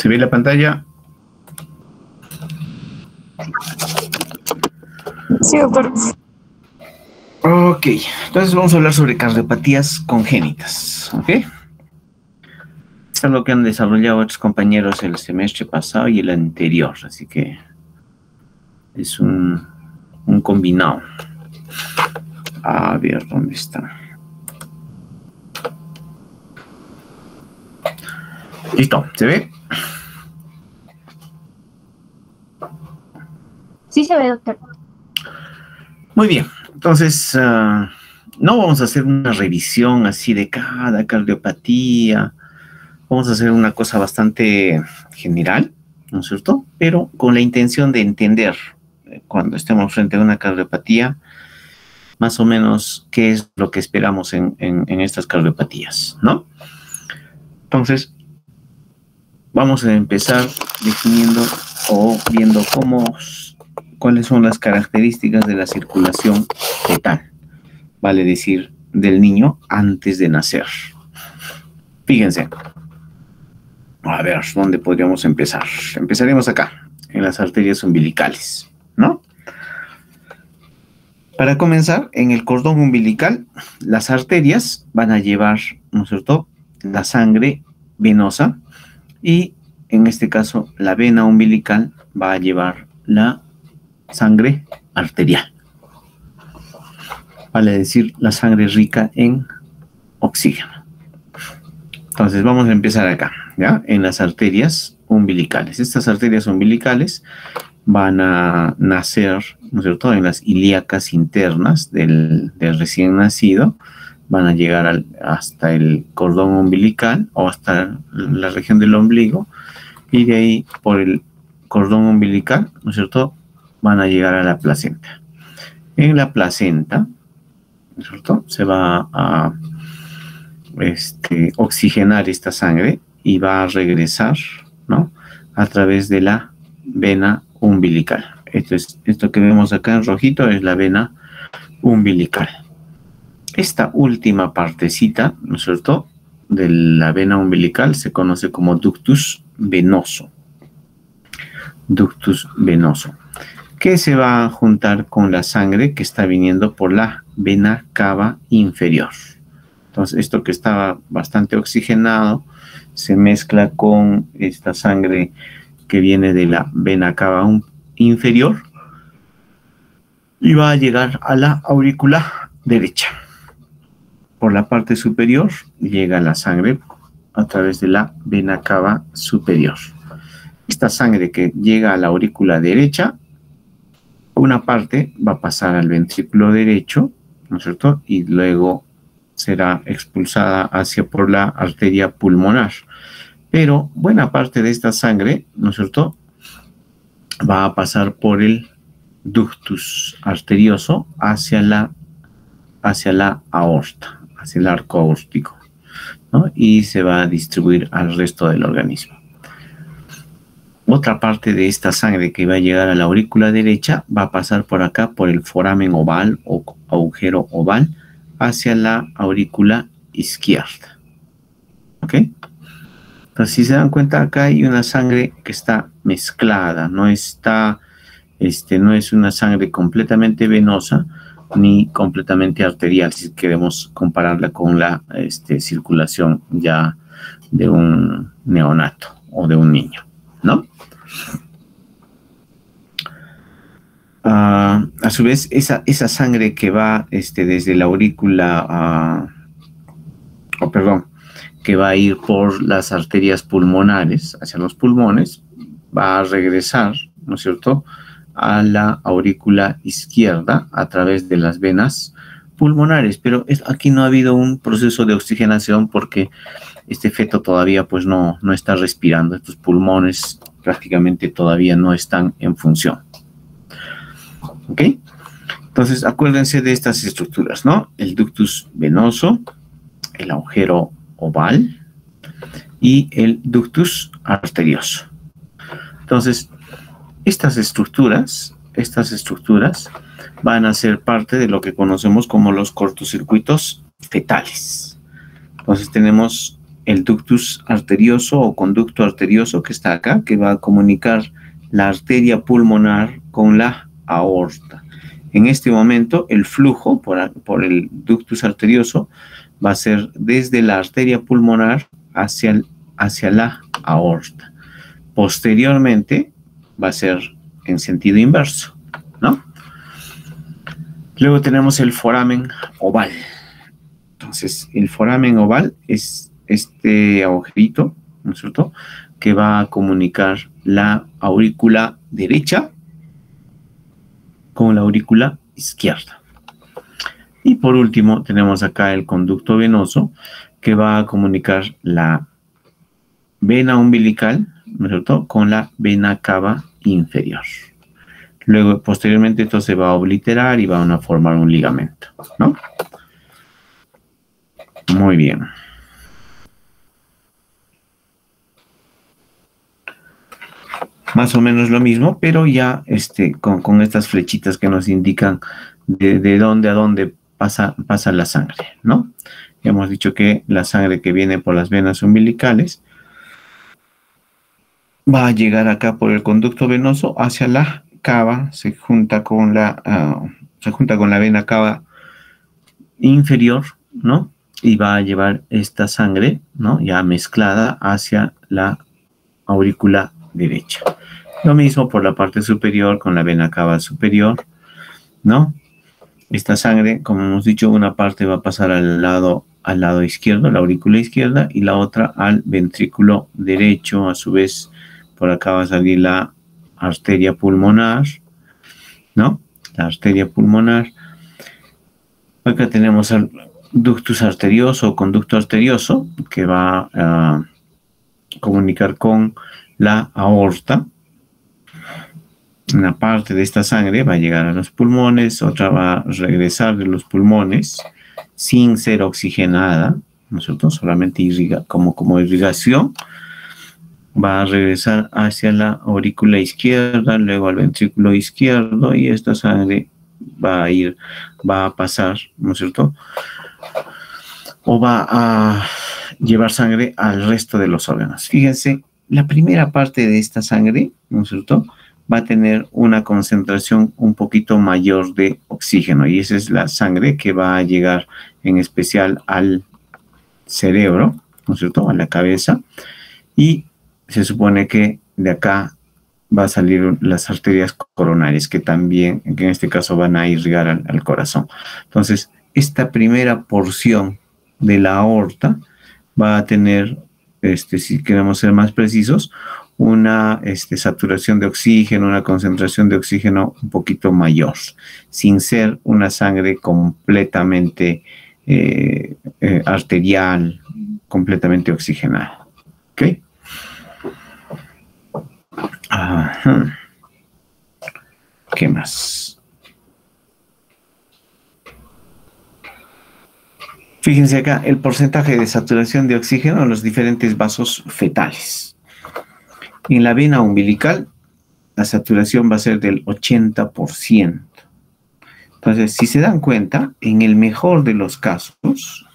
¿Se ve la pantalla? Sí, doctor. Ok, entonces vamos a hablar sobre cardiopatías congénitas, ¿ok? Es algo que han desarrollado otros compañeros el semestre pasado y el anterior, así que es un combinado. A ver, ¿dónde está? Listo, ¿se ve? Sí se ve, doctor. Muy bien, entonces no vamos a hacer una revisión así de cada cardiopatía. Vamos a hacer una cosa bastante general, ¿no es cierto? Pero con la intención de entender cuando estemos frente a una cardiopatía, más o menos qué es lo que esperamos en estas cardiopatías, ¿no? Entonces, vamos a empezar definiendo o viendo cuáles son las características de la circulación fetal, vale decir, del niño antes de nacer. Fíjense. A ver, ¿dónde podríamos empezar? Empezaremos acá, en las arterias umbilicales, ¿no? Para comenzar, en el cordón umbilical, las arterias van a llevar, ¿no es cierto?, la sangre venosa y, en este caso, la vena umbilical va a llevar la sangre arterial. Vale decir, la sangre rica en oxígeno. Entonces, vamos a empezar acá, ¿ya? En las arterias umbilicales. Estas arterias umbilicales van a nacer, ¿no es cierto?, en las ilíacas internas del recién nacido, van a llegar hasta el cordón umbilical o hasta la región del ombligo, y de ahí, por el cordón umbilical, ¿no es cierto?, van a llegar a la placenta. En la placenta, ¿no es cierto?, se va a oxigenar esta sangre y va a regresar, ¿no?, a través de la vena umbilical. Esto que vemos acá en rojito es la vena umbilical. Esta última partecita, ¿no es cierto?, de la vena umbilical se conoce como ductus venoso. Ductus venoso, que se va a juntar con la sangre que está viniendo por la vena cava inferior. Entonces, esto que estaba bastante oxigenado se mezcla con esta sangre que viene de la vena cava inferior y va a llegar a la aurícula derecha. Por la parte superior llega la sangre a través de la vena cava superior. Esta sangre que llega a la aurícula derecha, una parte va a pasar al ventrículo derecho, ¿no es cierto?, y luego será expulsada por la arteria pulmonar. Pero buena parte de esta sangre, ¿no es cierto?, va a pasar por el ductus arterioso hacia la aorta, hacia el arco aórtico, ¿no?, y se va a distribuir al resto del organismo. Otra parte de esta sangre que va a llegar a la aurícula derecha va a pasar por acá, por el foramen oval o agujero oval, hacia la aurícula izquierda. ¿Ok? Entonces, si se dan cuenta, acá hay una sangre que está mezclada, no es una sangre completamente venosa ni completamente arterial, si queremos compararla con la circulación ya de un neonato o de un niño, ¿no? A su vez, esa sangre que va desde la aurícula, que va a ir por las arterias pulmonares hacia los pulmones, va a regresar, ¿no es cierto?, a la aurícula izquierda a través de las venas pulmonares. Pero aquí no ha habido un proceso de oxigenación porque este feto todavía pues no está respirando. Estos pulmones prácticamente todavía no están en función. ¿Ok? Entonces, acuérdense de estas estructuras, ¿no? El ductus venoso, el agujero oval y el ductus arterioso. Entonces, estas estructuras van a ser parte de lo que conocemos como los cortocircuitos fetales. Entonces, tenemos el ductus arterioso o conducto arterioso que está acá, que va a comunicar la arteria pulmonar con la aorta. En este momento, el flujo por el ductus arterioso va a ser desde la arteria pulmonar hacia la aorta. Posteriormente, va a ser en sentido inverso, ¿no? Luego tenemos el foramen oval. Entonces, el foramen oval es este agujerito, ¿no es cierto?, que va a comunicar la aurícula derecha con la aurícula izquierda. Y por último, tenemos acá el conducto venoso, que va a comunicar la vena umbilical, ¿no es cierto?, con la vena cava inferior. Luego, posteriormente, esto se va a obliterar y van a formar un ligamento, ¿no? Muy bien. Más o menos lo mismo, pero ya con estas flechitas que nos indican de dónde a dónde pasa la sangre, ¿no? Ya hemos dicho que la sangre que viene por las venas umbilicales va a llegar acá por el conducto venoso hacia la cava, se junta con la vena cava inferior, ¿no? Y va a llevar esta sangre, ¿no?, ya mezclada hacia la aurícula derecha. Lo mismo por la parte superior con la vena cava superior, ¿no? Esta sangre, como hemos dicho, una parte va a pasar al lado izquierdo, la aurícula izquierda, y la otra al ventrículo derecho. A su vez, por acá va a salir la arteria pulmonar, ¿no? La arteria pulmonar. Acá tenemos el ductus arterioso o conducto arterioso, que va a comunicar con la aorta. Una parte de esta sangre va a llegar a los pulmones, otra va a regresar de los pulmones sin ser oxigenada, ¿no es cierto?, solamente como irrigación. Va a regresar hacia la aurícula izquierda, luego al ventrículo izquierdo, y esta sangre va a pasar, ¿no es cierto?, o va a llevar sangre al resto de los órganos. Fíjense, la primera parte de esta sangre, ¿no es cierto?, va a tener una concentración un poquito mayor de oxígeno, y esa es la sangre que va a llegar en especial al cerebro, ¿no es cierto?, a la cabeza, y se supone que de acá va a salir las arterias coronarias, que también, en este caso, van a irrigar al corazón. Entonces, esta primera porción de la aorta va a tener, si queremos ser más precisos, una saturación de oxígeno, una concentración de oxígeno un poquito mayor, sin ser una sangre completamente arterial, completamente oxigenada. ¿Ok? Ajá. ¿Qué más? Fíjense acá el porcentaje de saturación de oxígeno en los diferentes vasos fetales. En la vena umbilical, la saturación va a ser del 80%. Entonces, si se dan cuenta, en el mejor de los casos,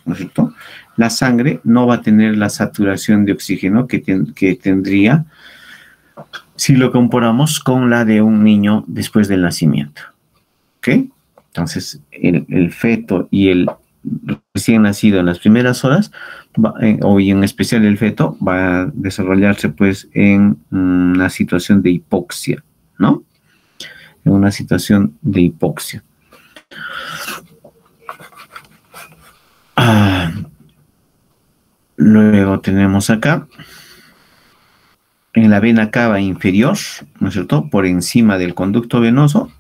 ¿no es cierto?, la sangre no va a tener la saturación de oxígeno que tendría si lo comparamos con la de un niño después del nacimiento. ¿Ok? Entonces, el feto y el recién nacido en las primeras horas, y en especial el feto, va a desarrollarse pues en una situación de hipoxia, ¿no? En una situación de hipoxia. Luego tenemos acá, en la vena cava inferior, ¿no es cierto?, por encima del conducto venoso,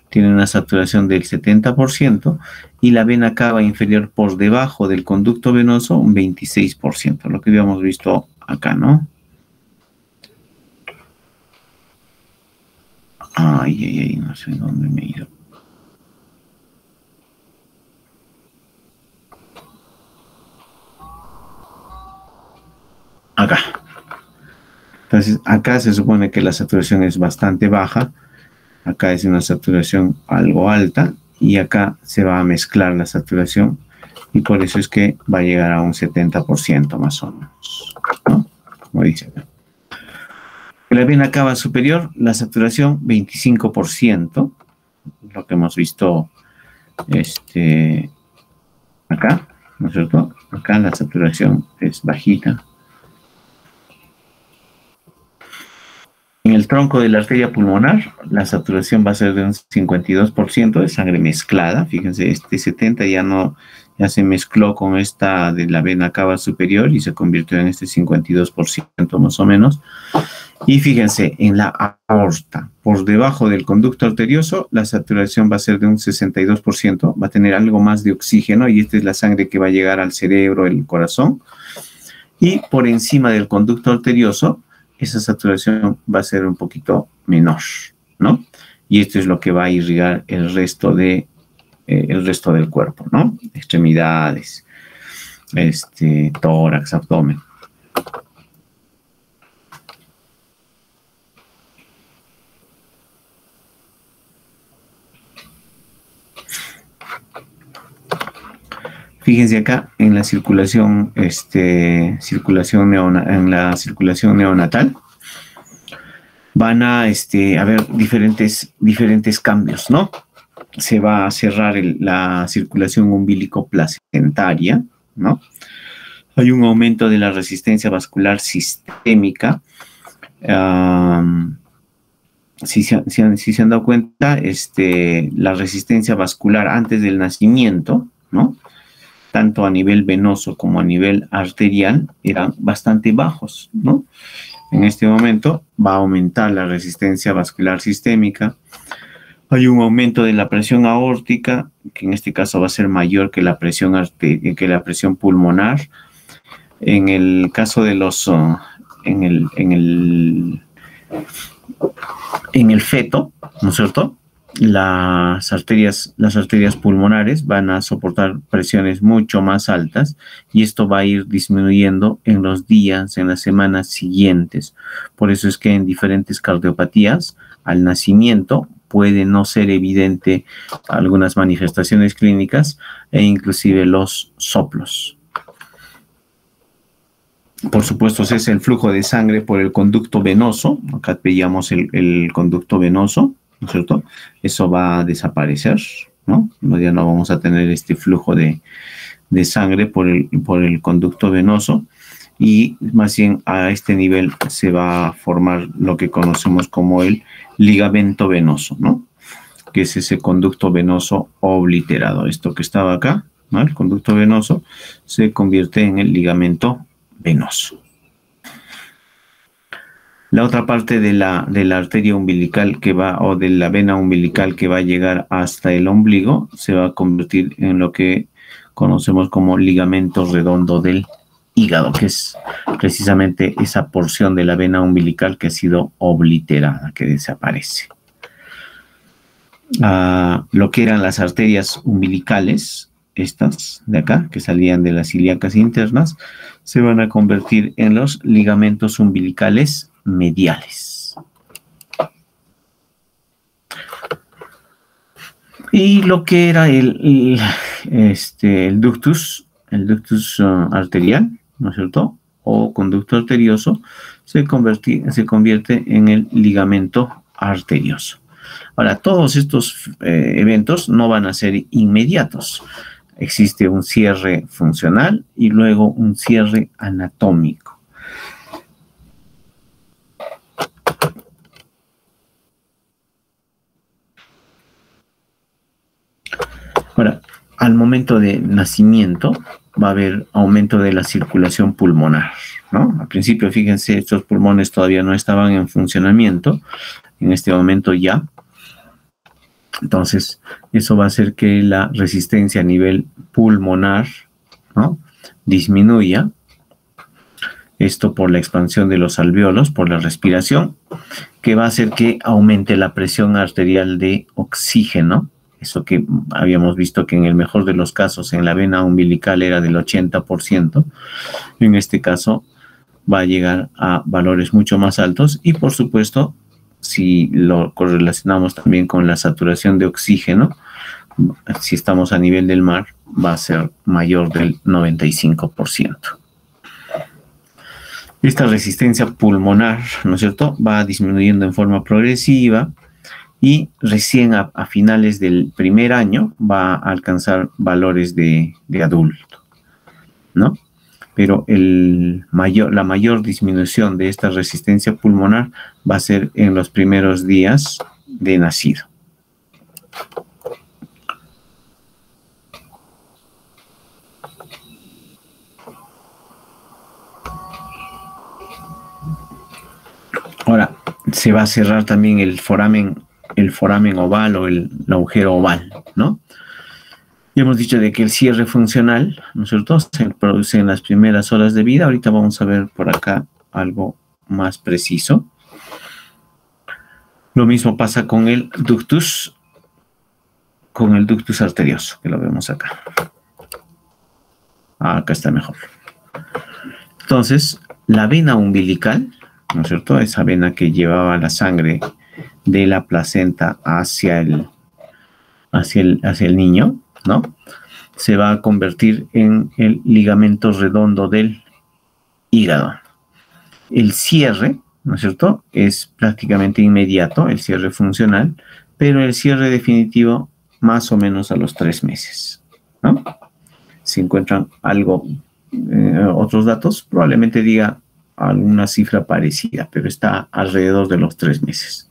tiene una saturación del 70%, y la vena cava inferior por debajo del conducto venoso, un 26%, lo que habíamos visto acá, ¿no? Ay, no sé dónde me he ido. Acá. Entonces, acá se supone que la saturación es bastante baja, acá es una saturación algo alta, y acá se va a mezclar la saturación y por eso es que va a llegar a un 70% más o menos, ¿no? Como dice acá. En la vena cava superior, la saturación 25%, lo que hemos visto acá, ¿no es cierto? Acá la saturación es bajita. En el tronco de la arteria pulmonar, la saturación va a ser de un 52% de sangre mezclada. Fíjense, 70 ya se mezcló con esta de la vena cava superior y se convirtió en este 52% más o menos. Y fíjense, en la aorta, por debajo del conducto arterioso, la saturación va a ser de un 62%, va a tener algo más de oxígeno y esta es la sangre que va a llegar al cerebro, el corazón. Y por encima del conducto arterioso, esa saturación va a ser un poquito menor, ¿no? Y esto es lo que va a irrigar el resto del cuerpo, ¿no? Extremidades, tórax, abdomen. Fíjense acá en la circulación, circulación neonatal, van a haber diferentes cambios, ¿no? Se va a cerrar la circulación umbilico-placentaria, ¿no? Hay un aumento de la resistencia vascular sistémica. Si se han dado cuenta, la resistencia vascular antes del nacimiento, ¿no? Tanto a nivel venoso como a nivel arterial, eran bastante bajos, ¿no? En este momento va a aumentar la resistencia vascular sistémica. Hay un aumento de la presión aórtica, que en este caso va a ser mayor que la presión pulmonar. En el caso de en el feto, ¿no es cierto? Las arterias pulmonares van a soportar presiones mucho más altas y esto va a ir disminuyendo en los días, en las semanas siguientes. Por eso es que en diferentes cardiopatías, al nacimiento, puede no ser evidente algunas manifestaciones clínicas e inclusive los soplos. Por supuesto, ese es el flujo de sangre por el conducto venoso. Acá veíamos el conducto venoso, ¿no es cierto? Eso va a desaparecer, ¿no? Ya no vamos a tener este flujo de sangre por el conducto venoso y más bien a este nivel se va a formar lo que conocemos como el ligamento venoso, ¿no? Que es ese conducto venoso obliterado. Esto que estaba acá, ¿no? El conducto venoso se convierte en el ligamento venoso. La otra parte de la arteria umbilical o de la vena umbilical que va a llegar hasta el ombligo se va a convertir en lo que conocemos como ligamento redondo del hígado, que es precisamente esa porción de la vena umbilical que ha sido obliterada, que desaparece. Lo que eran las arterias umbilicales, estas de acá, que salían de las ilíacas internas, se van a convertir en los ligamentos umbilicales mediales. Y lo que era el ductus arterial, ¿no es cierto? O conducto arterioso, se convierte en el ligamento arterioso. Ahora, todos estos eventos no van a ser inmediatos. Existe un cierre funcional y luego un cierre anatómico. Ahora, al momento de nacimiento va a haber aumento de la circulación pulmonar, ¿no? Al principio, fíjense, estos pulmones todavía no estaban en funcionamiento. En este momento ya. Entonces, eso va a hacer que la resistencia a nivel pulmonar, ¿no?, disminuya. Esto por la expansión de los alvéolos, por la respiración, que va a hacer que aumente la presión arterial de oxígeno. Eso que habíamos visto que en el mejor de los casos en la vena umbilical era del 80%. En este caso va a llegar a valores mucho más altos y, por supuesto, si lo correlacionamos también con la saturación de oxígeno, si estamos a nivel del mar, va a ser mayor del 95%. Esta resistencia pulmonar, ¿no es cierto?, va disminuyendo en forma progresiva y recién a finales del primer año va a alcanzar valores de adulto, ¿no? Pero la mayor disminución de esta resistencia pulmonar va a ser en los primeros días de nacido. Ahora, se va a cerrar también el foramen oval o el agujero oval, ¿no? Ya hemos dicho de que el cierre funcional, ¿no es cierto?, se produce en las primeras horas de vida. Ahorita vamos a ver por acá algo más preciso. Lo mismo pasa con el ductus arterioso, que lo vemos acá. Acá está mejor. Entonces, la vena umbilical, ¿no es cierto?, esa vena que llevaba la sangre de la placenta hacia el niño, ¿no?, se va a convertir en el ligamento redondo del hígado. El cierre, ¿no es cierto?, es prácticamente inmediato, el cierre funcional, pero el cierre definitivo más o menos a los 3 meses, ¿no? Si encuentran otros datos, probablemente diga alguna cifra parecida, pero está alrededor de los 3 meses.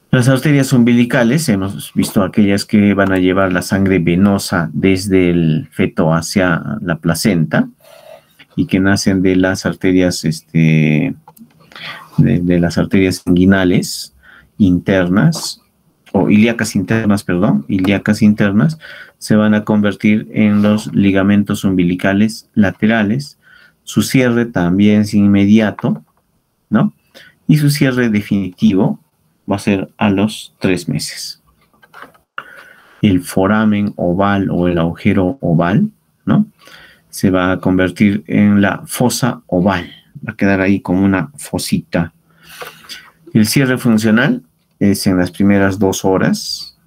Las arterias umbilicales, hemos visto aquellas que van a llevar la sangre venosa desde el feto hacia la placenta y que nacen de las arterias, de las arterias inguinales internas, o ilíacas internas, se van a convertir en los ligamentos umbilicales laterales. Su cierre también es inmediato, ¿no? Y su cierre definitivo va a ser a los 3 meses. El foramen oval o el agujero oval, ¿no?, se va a convertir en la fosa oval. Va a quedar ahí como una fosita. El cierre funcional es en las primeras 2 horas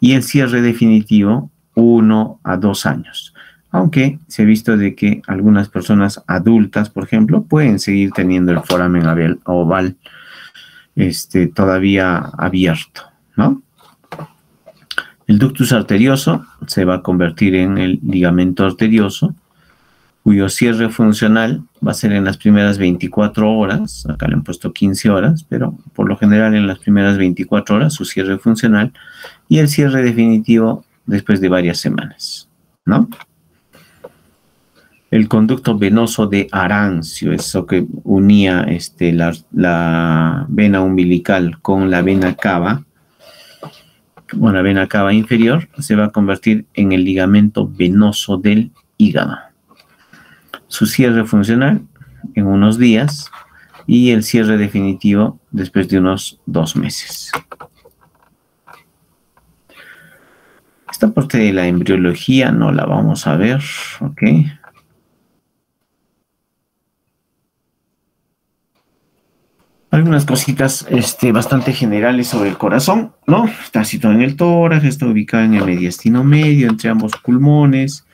y el cierre definitivo 1 a 2 años. Aunque se ha visto de que algunas personas adultas, por ejemplo, pueden seguir teniendo el foramen oval todavía abierto, ¿no? El ductus arterioso se va a convertir en el ligamento arterioso, cuyo cierre funcional va a ser en las primeras 24 horas, acá le han puesto 15 horas, pero por lo general en las primeras 24 horas su cierre funcional, y el cierre definitivo después de varias semanas, ¿no? El conducto venoso de Arancio, eso que unía la vena umbilical con la vena cava, la vena cava inferior, se va a convertir en el ligamento venoso del hígado. Su cierre funcional en unos días y el cierre definitivo después de unos 2 meses. Esta parte de la embriología no la vamos a ver, ¿ok? Algunas cositas bastante generales sobre el corazón, ¿no? Está situado en el tórax, está ubicado en el mediastino medio, entre ambos pulmones,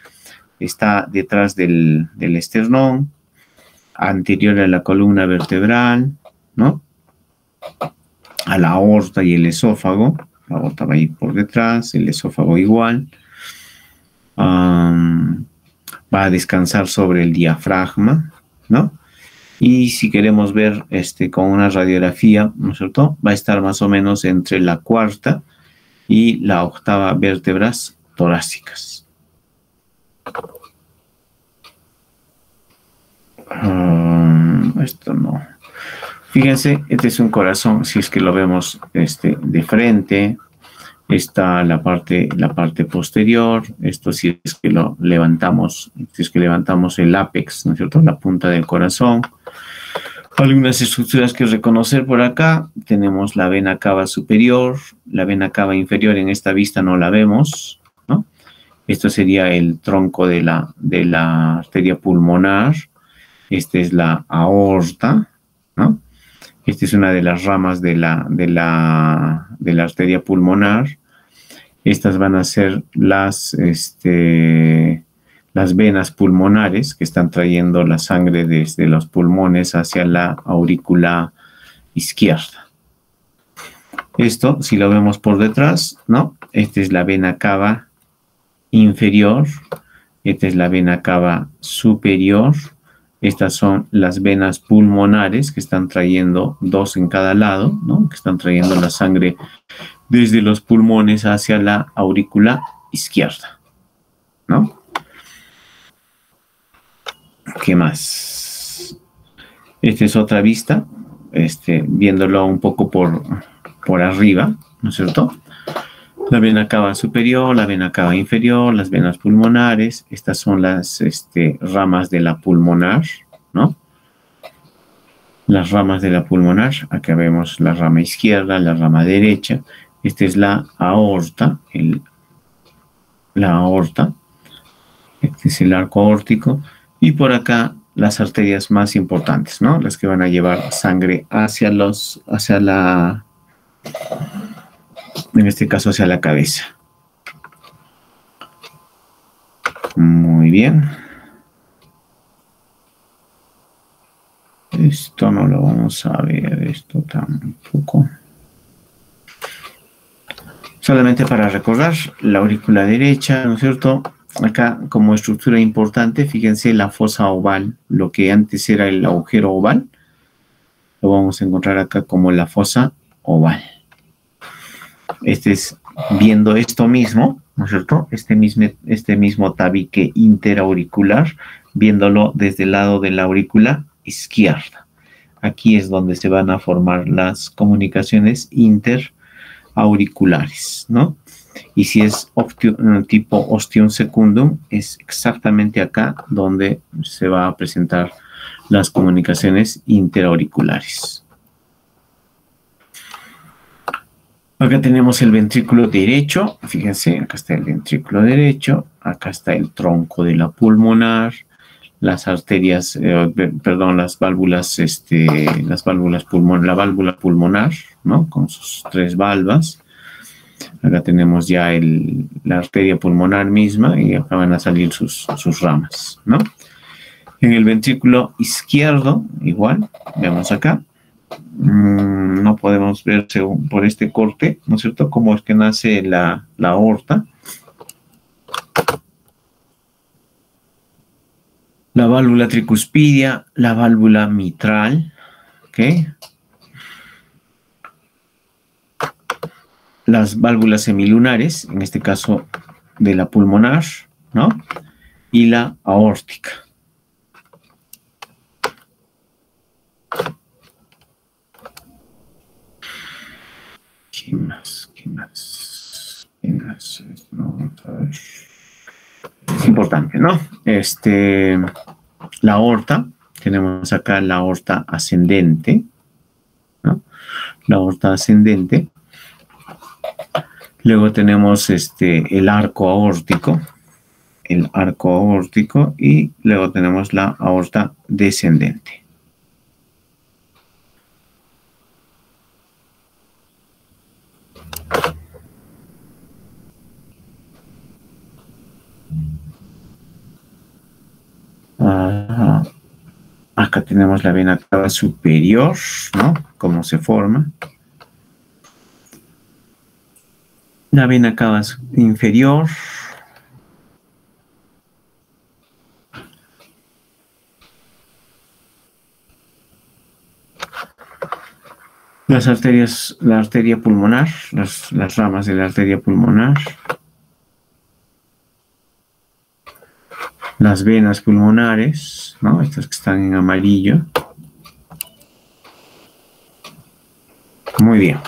está detrás del esternón, anterior a la columna vertebral, ¿no?, a la aorta y el esófago. La aorta va a ir por detrás, el esófago igual. Va a descansar sobre el diafragma, ¿no? Y si queremos ver con una radiografía, ¿no es cierto?, va a estar más o menos entre la 4ª y la 8ª vértebras torácicas. Esto no. Fíjense, este es un corazón, si es que lo vemos de frente. Está la parte posterior. Esto si es que lo levantamos, si es que levantamos el ápex, ¿no es cierto?, la punta del corazón. Algunas estructuras que reconocer por acá. Tenemos la vena cava superior, la vena cava inferior en esta vista no la vemos, ¿no? Esto sería el tronco de la arteria pulmonar. Esta es la aorta, ¿no? Esta es una de las ramas de la arteria pulmonar. Estas van a ser las venas pulmonares que están trayendo la sangre desde los pulmones hacia la aurícula izquierda. Esto, si lo vemos por detrás, ¿no? Esta es la vena cava inferior, esta es la vena cava superior, estas son las venas pulmonares que están trayendo dos en cada lado, ¿no? Que están trayendo la sangre desde los pulmones hacia la aurícula izquierda, ¿no? ¿Qué más? Esta es otra vista, viéndolo un poco por arriba, ¿no es cierto? La vena cava superior, la vena cava inferior, las venas pulmonares. Estas son las ramas de la pulmonar, ¿no? Las ramas de la pulmonar. Acá vemos la rama izquierda, la rama derecha. Esta es la aorta, la aorta. Este es el arco aórtico. Y por acá las arterias más importantes, ¿no? Las que van a llevar sangre en este caso hacia la cabeza. Muy bien. Esto no lo vamos a ver, esto tampoco. Solamente para recordar, la aurícula derecha, ¿no es cierto? Acá como estructura importante, fíjense la fosa oval, lo que antes era el agujero oval, lo vamos a encontrar acá como la fosa oval. Viendo esto mismo, ¿no es cierto? Este mismo tabique interauricular, viéndolo desde el lado de la aurícula izquierda. Aquí es donde se van a formar las comunicaciones interauriculares, ¿no? Y si es tipo ostium secundum, es exactamente acá donde se va a presentar las comunicaciones interauriculares. Acá tenemos el ventrículo derecho, fíjense, acá está el ventrículo derecho, acá está el tronco de la pulmonar, las arterias, las válvulas, la válvula pulmonar, ¿no? Con sus 3 valvas. Acá tenemos ya la arteria pulmonar misma y acá van a salir sus ramas, ¿no? En el ventrículo izquierdo, igual, vemos acá. No podemos ver por este corte, ¿no es cierto?, cómo es que nace la aorta. La válvula tricuspidia, la válvula mitral, ¿ok? Las válvulas semilunares, en este caso de la pulmonar, ¿no? Y la aórtica. ¿Qué más? No, es importante, ¿no? La aorta, tenemos acá la aorta ascendente, ¿no? La aorta ascendente. Luego tenemos el arco aórtico, y luego tenemos la aorta descendente. Acá tenemos la vena cava superior, ¿no? Cómo se forma. La vena cava inferior. Las arterias, la arteria pulmonar, las ramas de la arteria pulmonar. Las venas pulmonares, ¿no? Estas que están en amarillo. Muy bien.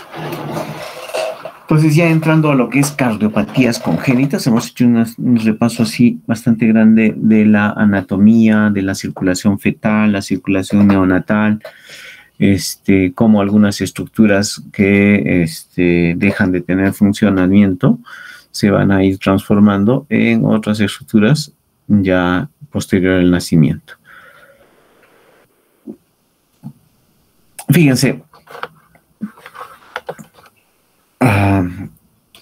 Entonces, ya entrando a lo que es cardiopatías congénitas, hemos hecho un repaso así bastante grande de la anatomía, de la circulación fetal, la circulación neonatal, como algunas estructuras que dejan de tener funcionamiento se van a ir transformando en otras estructuras ya posterior al nacimiento. Fíjense,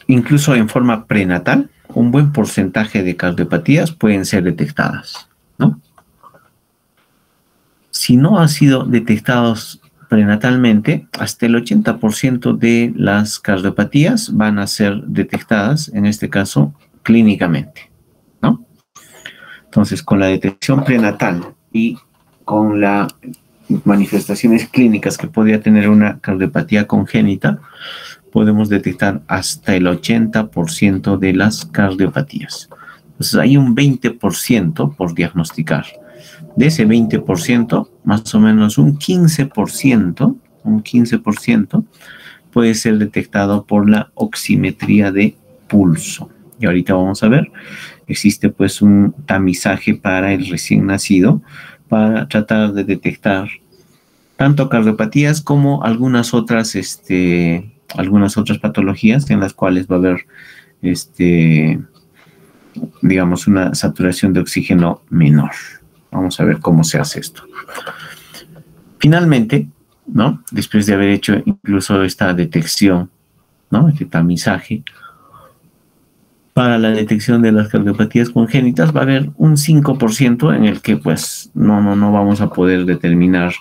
incluso en forma prenatal, un buen porcentaje de cardiopatías pueden ser detectadas, ¿no? Si no han sido detectados prenatalmente, hasta el 80% de las cardiopatías van a ser detectadas, en este caso, clínicamente, ¿no? Entonces, con la detección prenatal y con las manifestaciones clínicas que podría tener una cardiopatía congénita, podemos detectar hasta el 80% de las cardiopatías. Entonces, hay un 20% por diagnosticar. De ese 20%, más o menos un 15% puede ser detectado por la oximetría de pulso. Y ahorita vamos a ver, existe pues un tamizaje para el recién nacido para tratar de detectar tanto cardiopatías como algunas otras patologías en las cuales va a haber, digamos, una saturación de oxígeno menor. Vamos a ver cómo se hace esto. Finalmente, ¿no? Después de haber hecho incluso esta detección, ¿no? Este tamizaje, para la detección de las cardiopatías congénitas va a haber un 5% en el que pues no vamos a poder determinar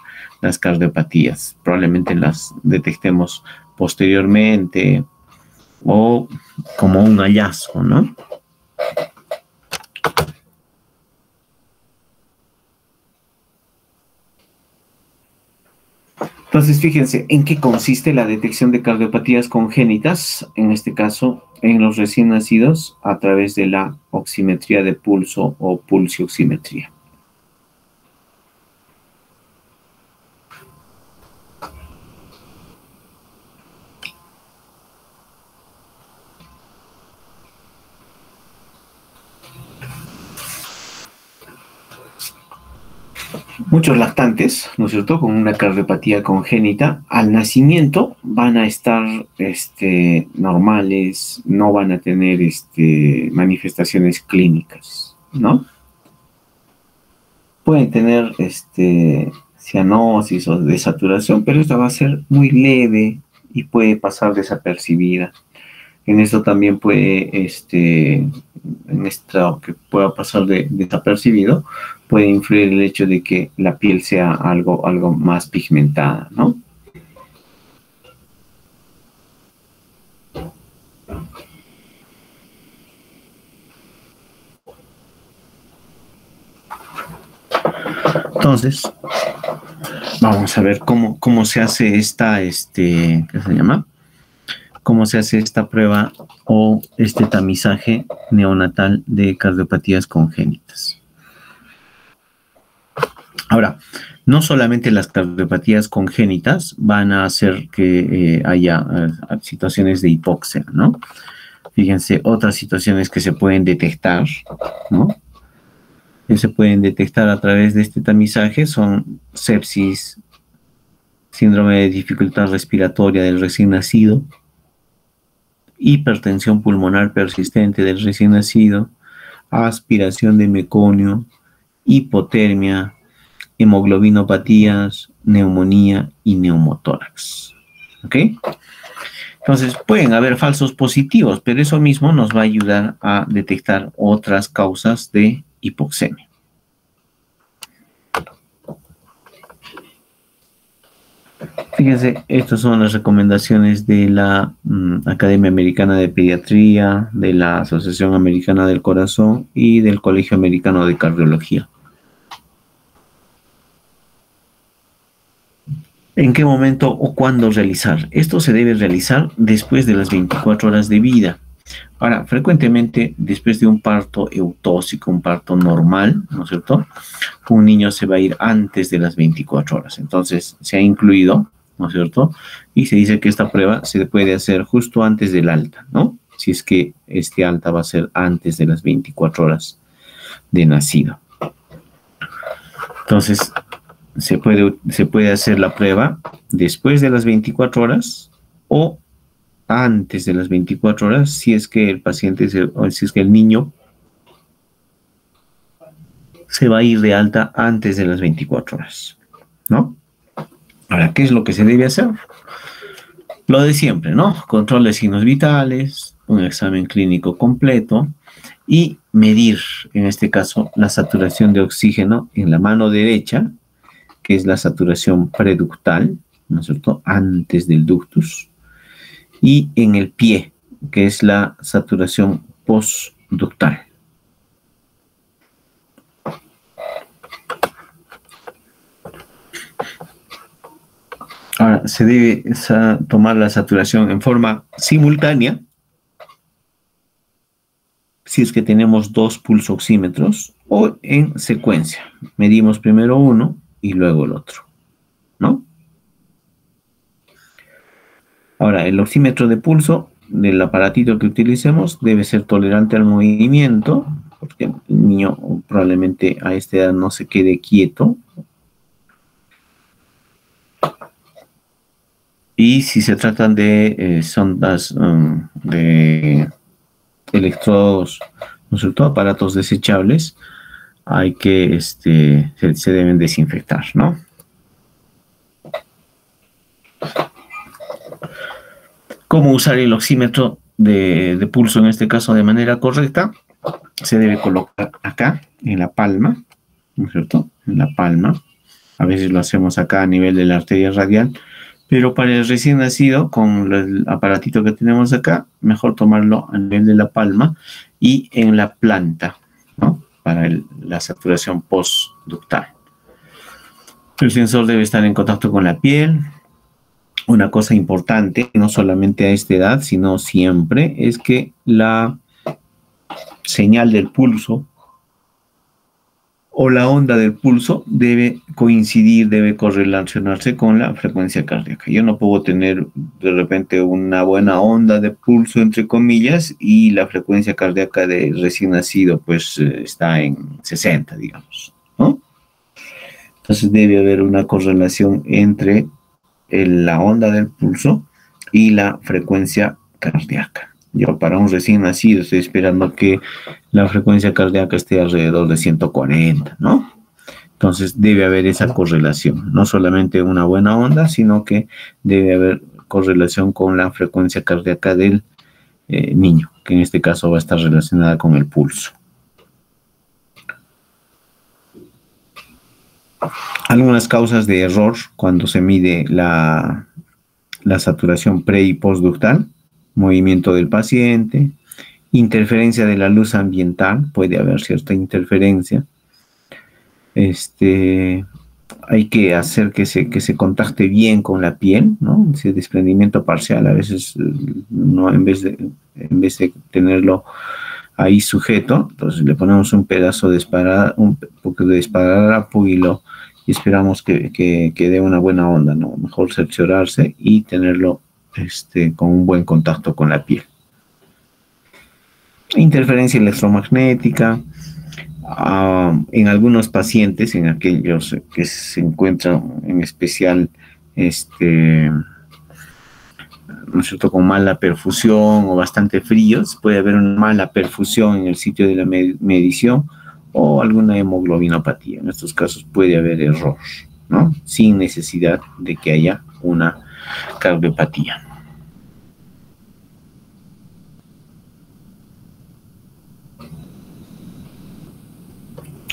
las cardiopatías. Probablemente las detectemos posteriormente o como un hallazgo, ¿no? Entonces, fíjense, ¿en qué consiste la detección de cardiopatías congénitas? En este caso, en los recién nacidos, a través de la oximetría de pulso o pulsioximetría. Muchos lactantes, ¿no es cierto?, con una cardiopatía congénita, al nacimiento van a estar normales, no van a tener manifestaciones clínicas, ¿no? Pueden tener cianosis o desaturación, pero esta va a ser muy leve y puede pasar desapercibida. En esto también puede, en esto que pueda pasar desapercibido, puede influir el hecho de que la piel sea algo más pigmentada, ¿no? Entonces, vamos a ver cómo se hace esta, ¿qué se llama? Cómo se hace esta prueba o este tamizaje neonatal de cardiopatías congénitas. Ahora, no solamente las cardiopatías congénitas van a hacer que haya situaciones de hipoxia, ¿no? Fíjense, otras situaciones que se pueden detectar, ¿no? Que se pueden detectar a través de este tamizaje son sepsis, síndrome de dificultad respiratoria del recién nacido, hipertensión pulmonar persistente del recién nacido, aspiración de meconio, hipotermia, hemoglobinopatías, neumonía y neumotórax. ¿Ok? Entonces, pueden haber falsos positivos, pero eso mismo nos va a ayudar a detectar otras causas de hipoxemia. Fíjense, estas son las recomendaciones de la Academia Americana de Pediatría, de la Asociación Americana del Corazón y del Colegio Americano de Cardiología. ¿En qué momento o cuándo realizar? Esto se debe realizar después de las 24 horas de vida. Ahora, frecuentemente después de un parto eutóxico, un parto normal, ¿no es cierto?, un niño se va a ir antes de las 24 horas. Entonces, se ha incluido, ¿no es cierto?, y se dice que esta prueba se puede hacer justo antes del alta, ¿no? Si es que este alta va a ser antes de las 24 horas de nacido. Entonces, se puede hacer la prueba después de las 24 horas o antes de las 24 horas si es que el paciente, o si es que el niño se va a ir de alta antes de las 24 horas, ¿no? Ahora, ¿qué es lo que se debe hacer? Lo de siempre, ¿no? Control de signos vitales, un examen clínico completo y medir, en este caso, la saturación de oxígeno en la mano derecha, que es la saturación preductal, ¿no es cierto?, antes del ductus, y en el pie, que es la saturación postductal. Ahora, se debe tomar la saturación en forma simultánea, si es que tenemos dos pulsoxímetros, o en secuencia. Medimos primero uno y luego el otro, ¿no? Ahora, el oxímetro de pulso del aparatito que utilicemos debe ser tolerante al movimiento, porque el niño probablemente a esta edad no se quede quieto. Y si se tratan de sondas de electrodos, ¿no es cierto?, aparatos desechables, hay que, se deben desinfectar, ¿no? ¿Cómo usar el oxímetro de pulso, en este caso, de manera correcta? Se debe colocar acá, en la palma, ¿no es cierto?, en la palma. A veces lo hacemos acá a nivel de la arteria radial, pero para el recién nacido, con el aparatito que tenemos acá, mejor tomarlo a nivel de la palma y en la planta, ¿no?, para la saturación postductal. El sensor debe estar en contacto con la piel. Una cosa importante, no solamente a esta edad, sino siempre, es que la señal del pulso o la onda del pulso debe coincidir, debe correlacionarse con la frecuencia cardíaca. Yo no puedo tener de repente una buena onda de pulso, entre comillas, y la frecuencia cardíaca de recién nacido pues está en 60, digamos, ¿no? Entonces debe haber una correlación entre la onda del pulso y la frecuencia cardíaca. Yo para un recién nacido estoy esperando que la frecuencia cardíaca esté alrededor de 140, ¿no? Entonces debe haber esa correlación, no solamente una buena onda, sino que debe haber correlación con la frecuencia cardíaca del niño, que en este caso va a estar relacionada con el pulso. Algunas causas de error cuando se mide la saturación pre y postductal: movimiento del paciente, interferencia de la luz ambiental, puede haber cierta interferencia. Hay que hacer que se contacte bien con la piel, ¿no? Ese desprendimiento parcial, a veces no, en vez de tenerlo ahí sujeto, entonces le ponemos un pedazo de esparadrapo y esperamos que dé una buena onda, ¿no? Mejor cerciorarse y tenerlo con un buen contacto con la piel. Interferencia electromagnética. En algunos pacientes, en aquellos que se encuentran en especial, ¿no es cierto?, con mala perfusión o bastante fríos, puede haber una mala perfusión en el sitio de la medición o alguna hemoglobinopatía. En estos casos puede haber error, ¿no?, sin necesidad de que haya una cardiopatía.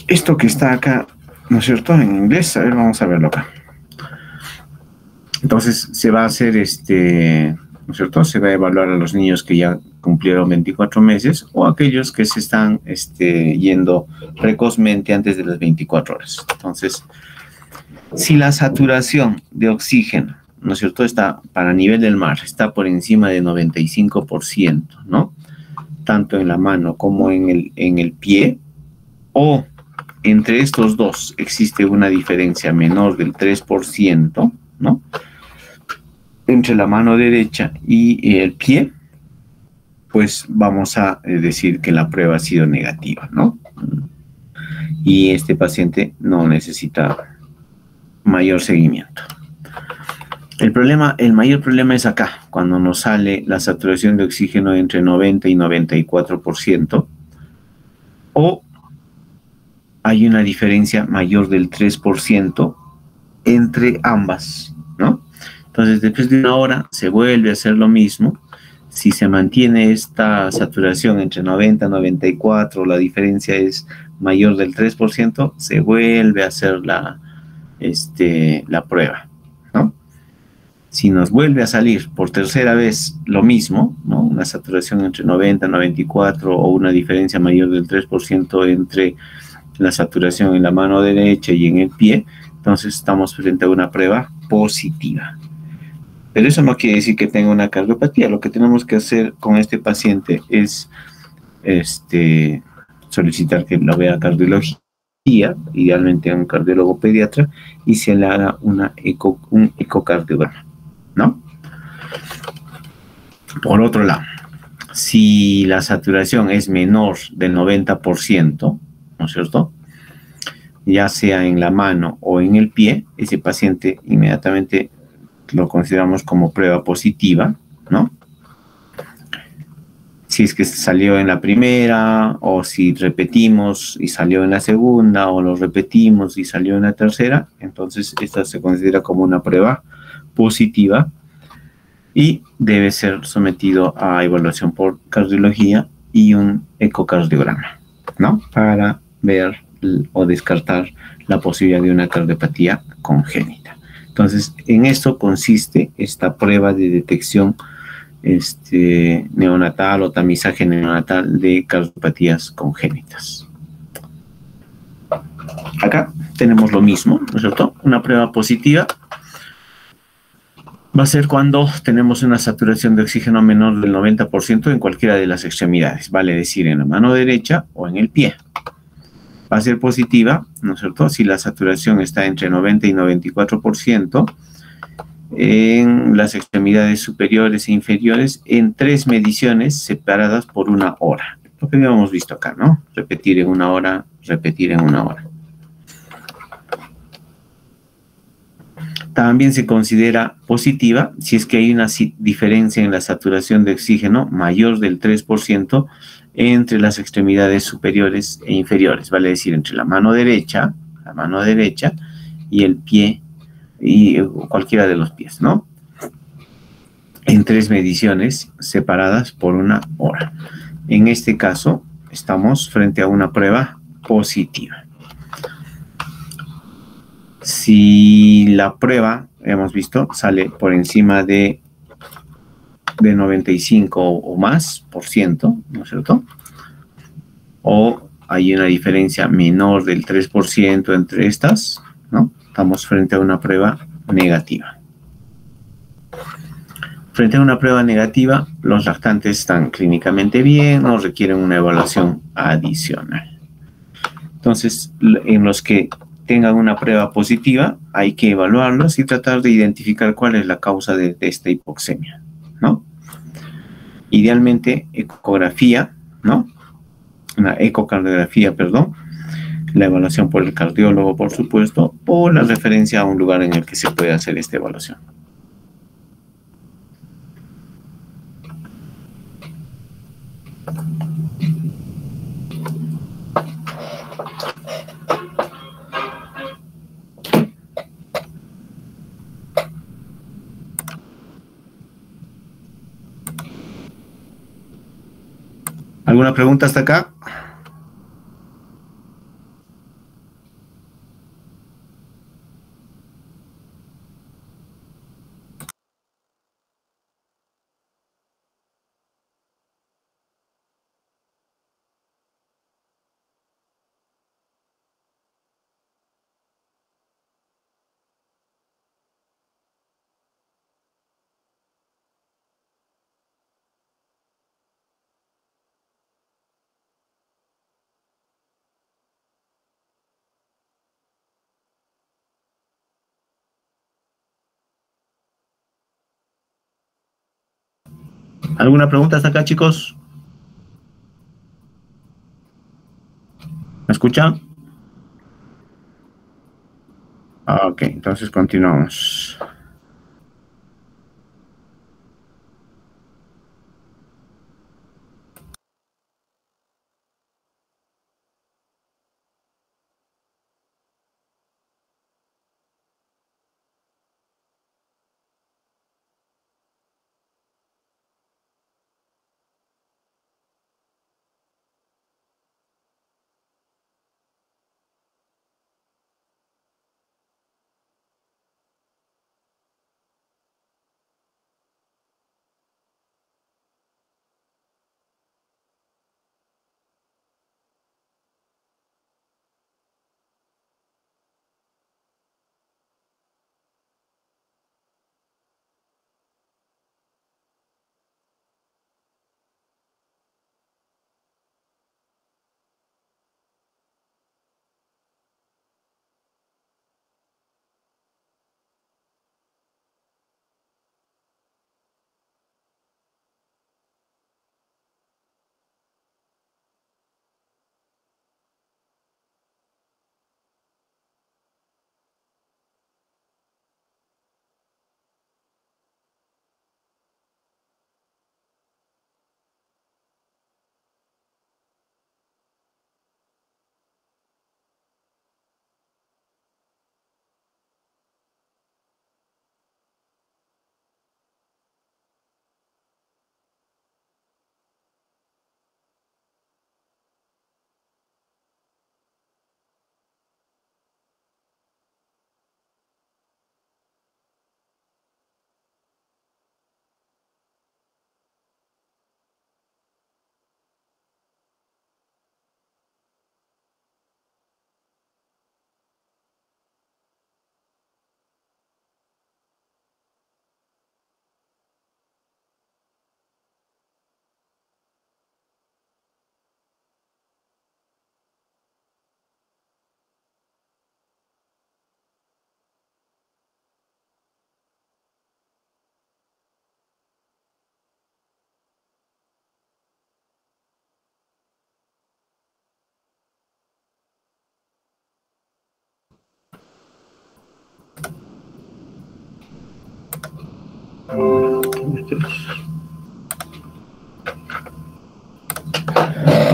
Esto que está acá, ¿no es cierto?, en inglés, a ver, vamos a verlo acá. Entonces se va a hacer, ¿no es cierto?, se va a evaluar a los niños que ya cumplieron 24 meses o aquellos que se están yendo precozmente antes de las 24 horas. Entonces, si la saturación de oxígeno, ¿no es cierto?, está para nivel del mar, está por encima de 95%, ¿no?, tanto en la mano como en el pie, o entre estos dos existe una diferencia menor del 3%, ¿no?, entre la mano derecha y el pie, pues vamos a decir que la prueba ha sido negativa, ¿no? Y este paciente no necesita mayor seguimiento. El mayor problema es acá, cuando nos sale la saturación de oxígeno entre 90 y 94%, o hay una diferencia mayor del 3% entre ambas, ¿no? Entonces, después de una hora se vuelve a hacer lo mismo, si se mantiene esta saturación entre 90 y 94, la diferencia es mayor del 3%, se vuelve a hacer la prueba, ¿no? Si nos vuelve a salir por tercera vez lo mismo, ¿no? Una saturación entre 90 y 94 o una diferencia mayor del 3% entre la saturación en la mano derecha y en el pie, entonces estamos frente a una prueba positiva. Pero eso no quiere decir que tenga una cardiopatía. Lo que tenemos que hacer con este paciente es solicitar que lo vea cardiología, idealmente a un cardiólogo pediatra, y se le haga un ecocardiograma, ¿no? Por otro lado, si la saturación es menor del 90%, ¿no es cierto?, ya sea en la mano o en el pie, ese paciente inmediatamente lo consideramos como prueba positiva, ¿no? Si es que salió en la primera, o si repetimos y salió en la segunda, o lo repetimos y salió en la tercera, entonces esta se considera como una prueba positiva y debe ser sometido a evaluación por cardiología y un ecocardiograma, ¿no? Para ver o descartar la posibilidad de una cardiopatía congénita. Entonces, en esto consiste esta prueba de detección neonatal o tamizaje neonatal de cardiopatías congénitas. Acá tenemos lo mismo, ¿no es cierto? Una prueba positiva va a ser cuando tenemos una saturación de oxígeno menor del 90% en cualquiera de las extremidades, vale decir en la mano derecha o en el pie. Va a ser positiva, ¿no es cierto?, si la saturación está entre 90 y 94% en las extremidades superiores e inferiores en 3 mediciones separadas por 1 hora. Lo que habíamos visto acá, ¿no? Repetir en 1 hora, repetir en 1 hora. También se considera positiva si es que hay una diferencia en la saturación de oxígeno mayor del 3% entre las extremidades superiores e inferiores, vale decir, entre la mano derecha y el pie, y cualquiera de los pies, ¿no? En 3 mediciones separadas por 1 hora. En este caso, estamos frente a una prueba positiva. Si la prueba, hemos visto, sale por encima de 95 o más por ciento, ¿no es cierto?, o hay una diferencia menor del 3% entre estas, ¿no?, estamos frente a una prueba negativa. Frente a una prueba negativa, los lactantes están clínicamente bien, no requieren una evaluación adicional. Entonces, en los que tengan una prueba positiva, hay que evaluarlos y tratar de identificar cuál es la causa de esta hipoxemia, ¿no? Idealmente, ecografía, ¿no? Una ecocardiografía, perdón, la evaluación por el cardiólogo, por supuesto, o la referencia a un lugar en el que se puede hacer esta evaluación. ¿Alguna pregunta hasta acá? ¿Alguna pregunta hasta acá, chicos? ¿Me escuchan? Ok, entonces continuamos.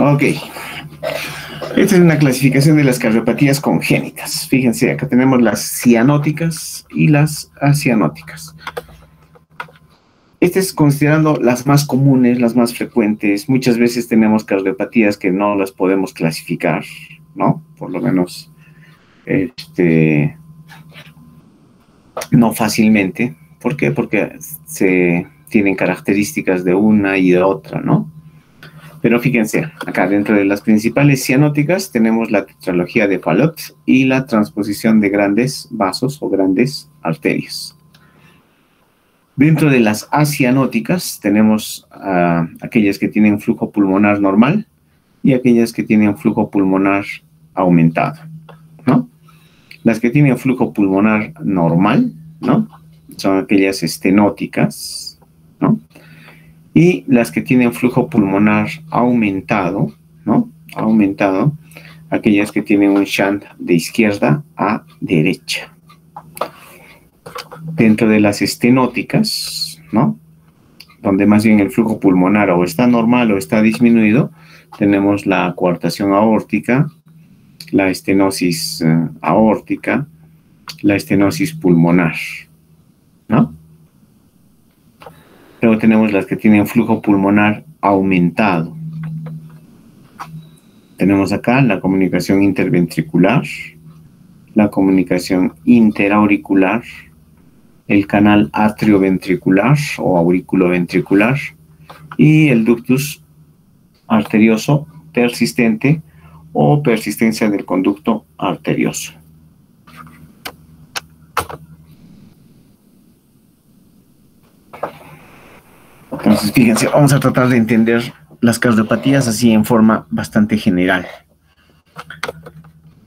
Ok. Esta es una clasificación de las cardiopatías congénitas. Fíjense, acá tenemos las cianóticas y las acianóticas. Este es considerando las más comunes, las más frecuentes. Muchas veces tenemos cardiopatías que no las podemos clasificar, ¿no? Por lo menos, no fácilmente. ¿Por qué? Porque se tienen características de una y de otra, ¿no? Pero fíjense, acá dentro de las principales cianóticas tenemos la tetralogía de Fallot y la transposición de grandes vasos o grandes arterias. Dentro de las acianóticas tenemos aquellas que tienen flujo pulmonar normal y aquellas que tienen flujo pulmonar aumentado, ¿no? Las que tienen flujo pulmonar normal, ¿no? Son aquellas estenóticas, ¿no? Y las que tienen flujo pulmonar aumentado, ¿no? Aumentado, aquellas que tienen un shunt de izquierda a derecha. Dentro de las estenóticas, ¿no? Donde más bien el flujo pulmonar o está normal o está disminuido, tenemos la coartación aórtica, la estenosis aórtica, la estenosis pulmonar, ¿no? Luego tenemos las que tienen flujo pulmonar aumentado. Tenemos acá la comunicación interventricular, la comunicación interauricular, el canal atrioventricular o auriculoventricular y el ductus arterioso persistente o persistencia del conducto arterioso. Entonces, fíjense, vamos a tratar de entender las cardiopatías así en forma bastante general.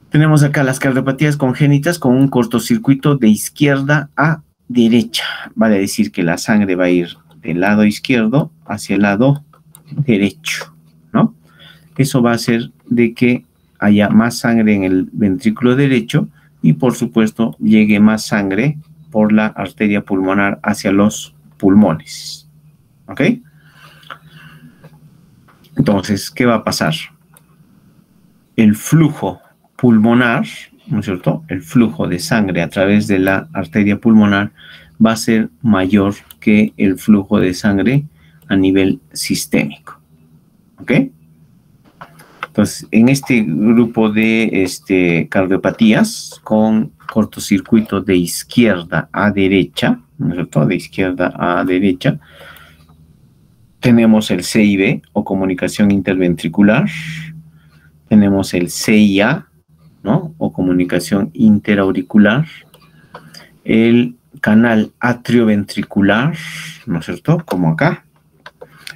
Tenemos acá las cardiopatías congénitas con un cortocircuito de izquierda a derecha. Vale decir que la sangre va a ir del lado izquierdo hacia el lado derecho, ¿no? Eso va a hacer de que haya más sangre en el ventrículo derecho y, por supuesto, llegue más sangre por la arteria pulmonar hacia los pulmones. ¿Ok? Entonces, ¿qué va a pasar? El flujo pulmonar, ¿no es cierto? El flujo de sangre a través de la arteria pulmonar va a ser mayor que el flujo de sangre a nivel sistémico. ¿Ok? Entonces, en este grupo de cardiopatías con cortocircuito de izquierda a derecha, ¿no es cierto? De izquierda a derecha, tenemos el CIB o comunicación interventricular, tenemos el CIA, ¿no? O comunicación interauricular, el canal atrioventricular, ¿no es cierto? Como acá.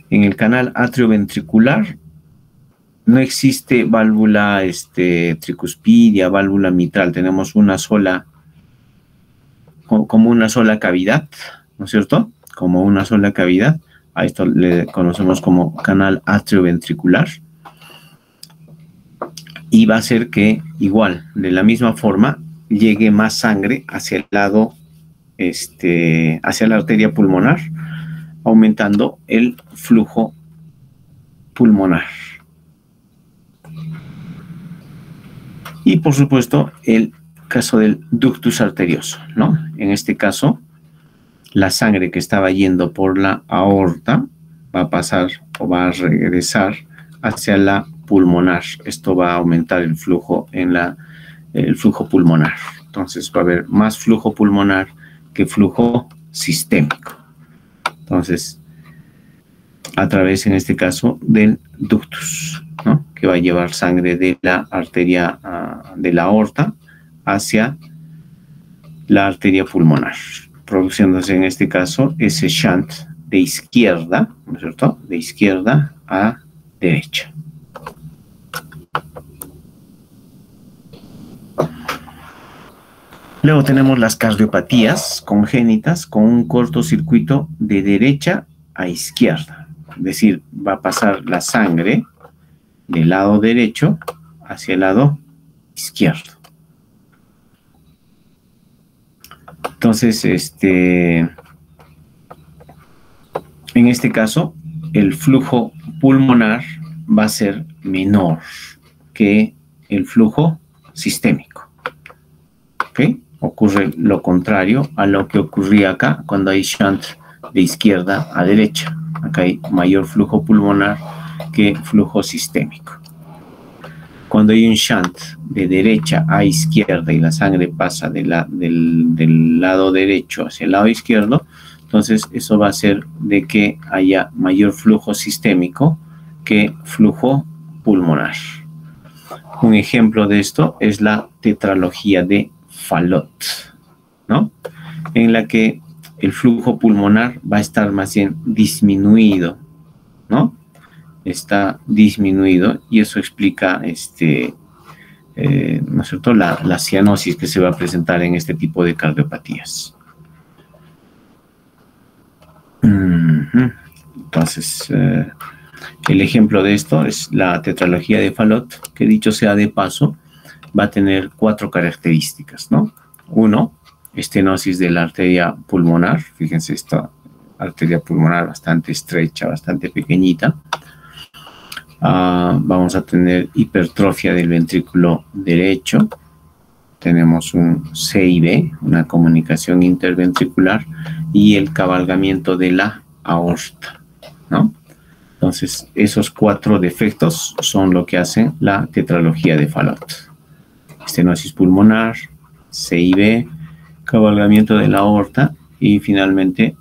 En el canal atrioventricular no existe válvula tricuspidia, válvula mitral, tenemos una sola, como una sola cavidad, ¿no es cierto? Como una sola cavidad. A esto le conocemos como canal atrioventricular. Y va a hacer que, igual, de la misma forma, llegue más sangre hacia el lado, hacia la arteria pulmonar, aumentando el flujo pulmonar. Y, por supuesto, el caso del ductus arterioso, ¿no? En este caso, la sangre que estaba yendo por la aorta va a pasar o va a regresar hacia la pulmonar. Esto va a aumentar el flujo el flujo pulmonar. Entonces va a haber más flujo pulmonar que flujo sistémico. Entonces, a través, en este caso, del ductus, ¿no? Que va a llevar sangre de la arteria de la aorta hacia la arteria pulmonar, produciéndose en este caso ese shunt de izquierda, ¿no es cierto? De izquierda a derecha. Luego tenemos las cardiopatías congénitas con un cortocircuito de derecha a izquierda. Es decir, va a pasar la sangre del lado derecho hacia el lado izquierdo. Entonces, En este caso, el flujo pulmonar va a ser menor que el flujo sistémico. ¿Ok? Ocurre lo contrario a lo que ocurría acá cuando hay shunt de izquierda a derecha. Acá hay mayor flujo pulmonar que flujo sistémico. Cuando hay un shunt de derecha a izquierda y la sangre pasa del lado derecho hacia el lado izquierdo, entonces eso va a hacer de que haya mayor flujo sistémico que flujo pulmonar. Un ejemplo de esto es la tetralogía de Fallot, ¿no? En la que el flujo pulmonar va a estar más bien disminuido, ¿no? Está disminuido y eso explica, ¿no es cierto?, la cianosis que se va a presentar en este tipo de cardiopatías. Entonces, el ejemplo de esto es la tetralogía de Fallot, que dicho sea de paso, va a tener 4 características, ¿no? 1, estenosis de la arteria pulmonar. Fíjense, esta arteria pulmonar bastante estrecha, bastante pequeñita. Vamos a tener hipertrofia del ventrículo derecho. Tenemos un CIB, una comunicación interventricular, y el cabalgamiento de la aorta, ¿no? Entonces, esos 4 defectos son lo que hacen la tetralogía de Fallot. Estenosis pulmonar, CIB, cabalgamiento de la aorta y finalmente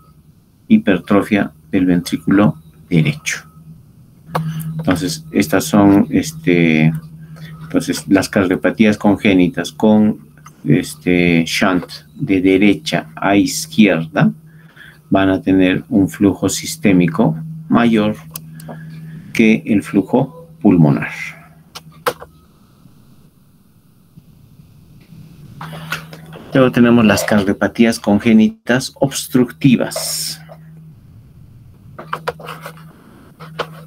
hipertrofia del ventrículo derecho. Entonces, estas son entonces, las cardiopatías congénitas con shunt de derecha a izquierda van a tener un flujo sistémico mayor que el flujo pulmonar. Luego tenemos las cardiopatías congénitas obstructivas,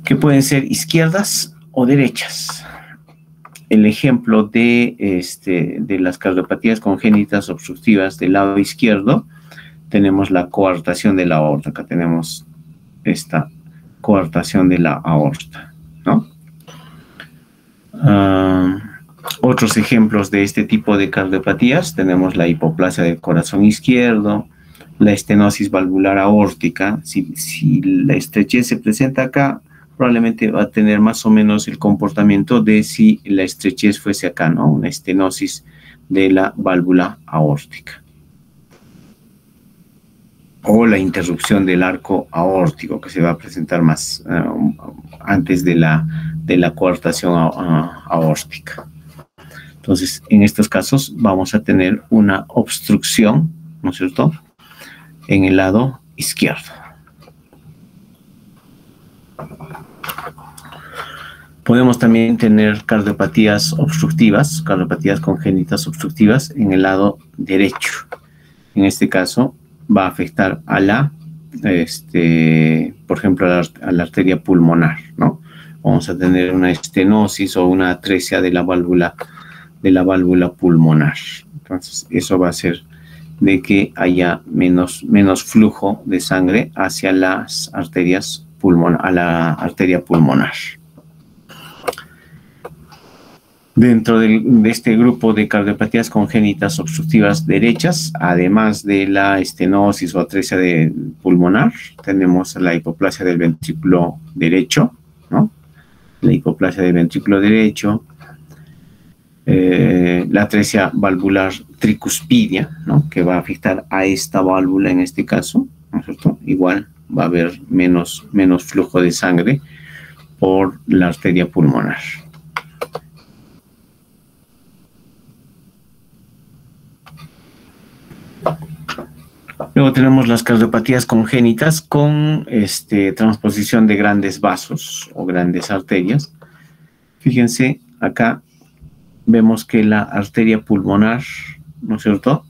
que pueden ser izquierdas o derechas. El ejemplo de las cardiopatías congénitas obstructivas del lado izquierdo, tenemos la coartación de la aorta. Acá tenemos esta coartación de la aorta, ¿no? Otros ejemplos de este tipo de cardiopatías, tenemos la hipoplasia del corazón izquierdo, la estenosis valvular aórtica. Si la estrechez se presenta acá, probablemente va a tener más o menos el comportamiento de si la estrechez fuese acá, ¿no? Una estenosis de la válvula aórtica. O la interrupción del arco aórtico, que se va a presentar más antes de la coartación aórtica. Entonces, en estos casos vamos a tener una obstrucción, ¿no es cierto?, en el lado izquierdo. Podemos también tener cardiopatías obstructivas, cardiopatías congénitas obstructivas en el lado derecho. En este caso va a afectar a la, por ejemplo, a la arteria pulmonar, ¿no? Vamos a tener una estenosis o una atresia de la válvula pulmonar. Entonces, eso va a hacer de que haya menos flujo de sangre hacia las arterias a la arteria pulmonar. Dentro de este grupo de cardiopatías congénitas obstructivas derechas, además de la estenosis o atresia pulmonar, tenemos la hipoplasia del ventrículo derecho, ¿no? La hipoplasia del ventrículo derecho, la atresia valvular tricuspidia, ¿no?, que va a afectar a esta válvula en este caso, ¿no es cierto? Igual va a haber menos flujo de sangre por la arteria pulmonar. Luego tenemos las cardiopatías congénitas con transposición de grandes vasos o grandes arterias. Fíjense, acá vemos que la arteria pulmonar, ¿no es cierto?,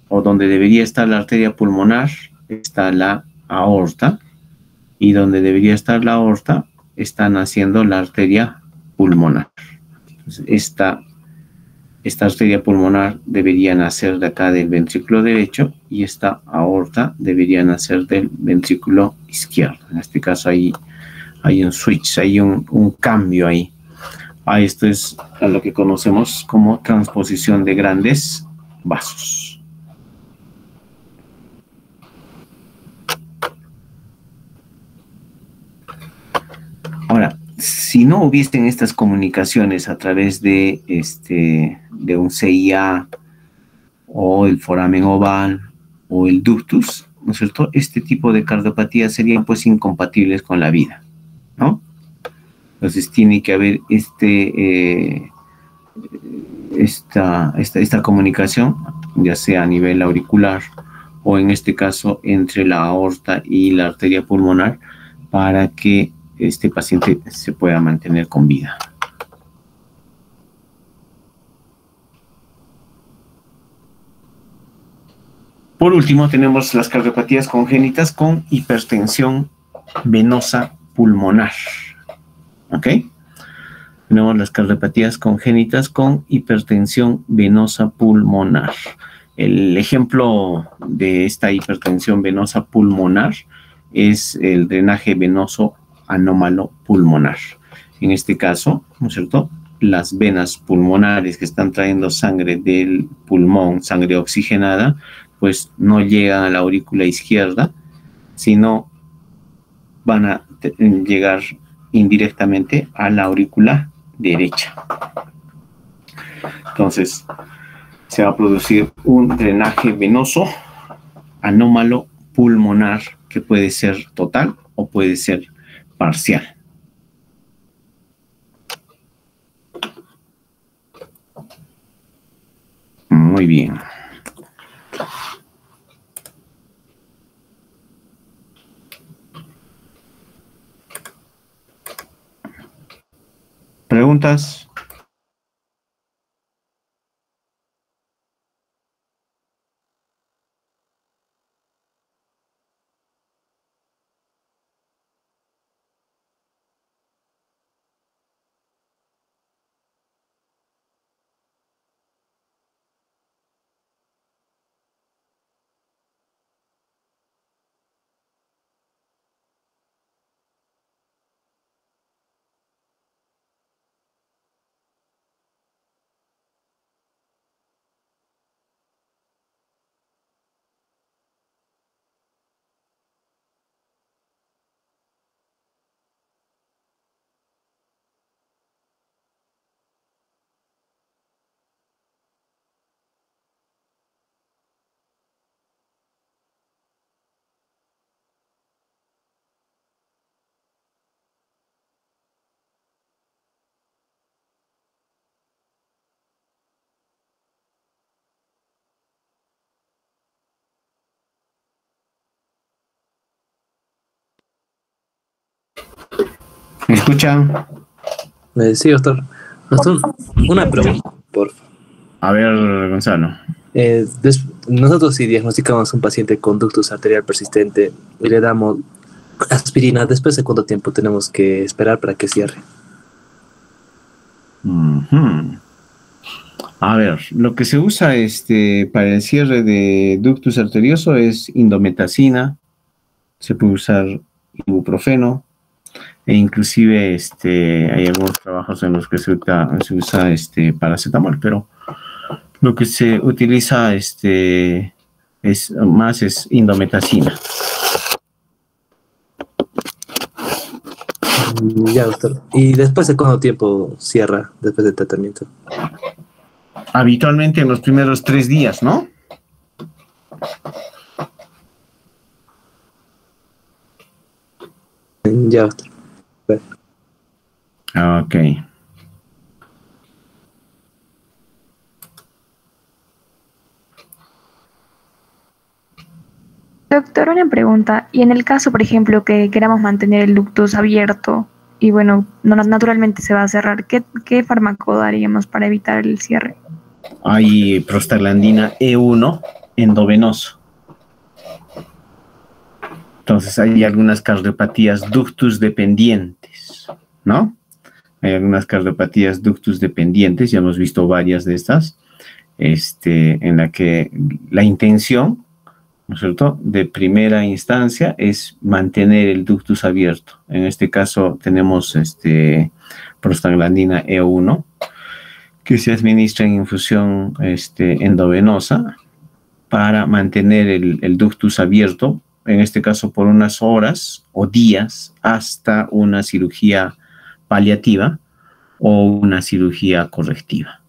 o donde debería estar la arteria pulmonar, está la aorta, y donde debería estar la aorta, está naciendo la arteria pulmonar. Entonces, esta arteria pulmonar debería nacer de acá del ventrículo derecho y esta aorta debería nacer del ventrículo izquierdo. En este caso hay un switch, hay un cambio ahí. Esto es a lo que conocemos como transposición de grandes vasos. Ahora, si no hubiesen estas comunicaciones a través de un CIA o el foramen oval o el ductus, ¿no es cierto? Este tipo de cardiopatías serían pues incompatibles con la vida, ¿no? Entonces tiene que haber esta comunicación, ya sea a nivel auricular o en este caso entre la aorta y la arteria pulmonar, para que este paciente se pueda mantener con vida. Por último, tenemos las cardiopatías congénitas con hipertensión venosa pulmonar. ¿Ok? Tenemos las cardiopatías congénitas con hipertensión venosa pulmonar. El ejemplo de esta hipertensión venosa pulmonar es el drenaje venoso anómalo pulmonar. En este caso, ¿no es cierto?, las venas pulmonares que están trayendo sangre del pulmón, sangre oxigenada, pues no llegan a la aurícula izquierda, sino van a llegar indirectamente a la aurícula derecha. Entonces, se va a producir un drenaje venoso anómalo pulmonar que puede ser total o puede ser parcial. Muy bien. ¿Preguntas? ¿Me escuchan? Sí, doctor. Doctor, una pregunta, por favor. A ver, Gonzalo. Nosotros si diagnosticamos un paciente con ductus arterial persistente y le damos aspirina, ¿después de cuánto tiempo tenemos que esperar para que cierre? A ver, lo que se usa para el cierre de ductus arterioso es indometacina, se puede usar ibuprofeno, e inclusive hay algunos trabajos en los que se usa paracetamol, pero lo que se utiliza es indometacina. Ya, doctor. ¿Y después de cuánto tiempo cierra después del tratamiento? Habitualmente en los primeros 3 días, ¿no? Ya, doctor. Ok. Doctor, una pregunta. Y en el caso, por ejemplo, que queramos mantener el ductus abierto y bueno, naturalmente se va a cerrar, ¿qué fármaco daríamos para evitar el cierre? Hay prostaglandina E1 endovenoso. Entonces hay algunas cardiopatías ductus dependientes, ¿no? Hay algunas cardiopatías ductus dependientes, ya hemos visto varias de estas, en la que la intención ¿no es cierto?, de primera instancia es mantener el ductus abierto. En este caso tenemos prostaglandina E1, que se administra en infusión endovenosa para mantener el ductus abierto, en este caso por unas horas o días, hasta una cirugía paliativa o una cirugía correctiva.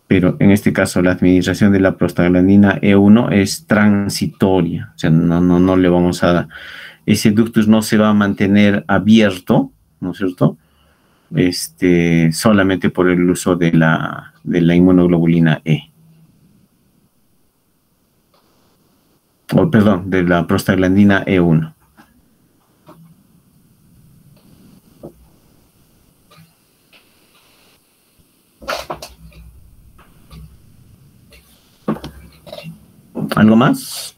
Pero en este caso la administración de la prostaglandina E1 es transitoria, o sea, no le vamos a dar, ese ductus no se va a mantener abierto, ¿no es cierto?, solamente por el uso de la inmunoglobulina E. O, perdón, de la prostaglandina E1. ¿Algo más?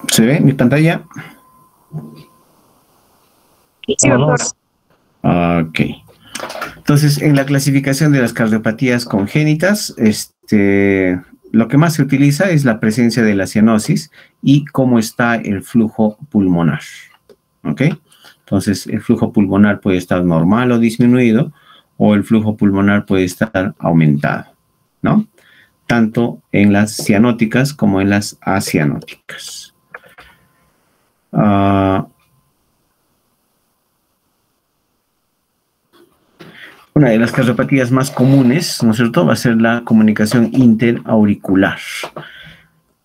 ¿Se ve mi pantalla? Sí, doctor. Ok. Entonces, en la clasificación de las cardiopatías congénitas, lo que más se utiliza es la presencia de la cianosis y cómo está el flujo pulmonar. ¿Ok? Entonces, el flujo pulmonar puede estar normal o disminuido, o el flujo pulmonar puede estar aumentado, ¿no? Tanto en las cianóticas como en las acianóticas. Una de las cardiopatías más comunes, ¿no es cierto?, va a ser la comunicación interauricular.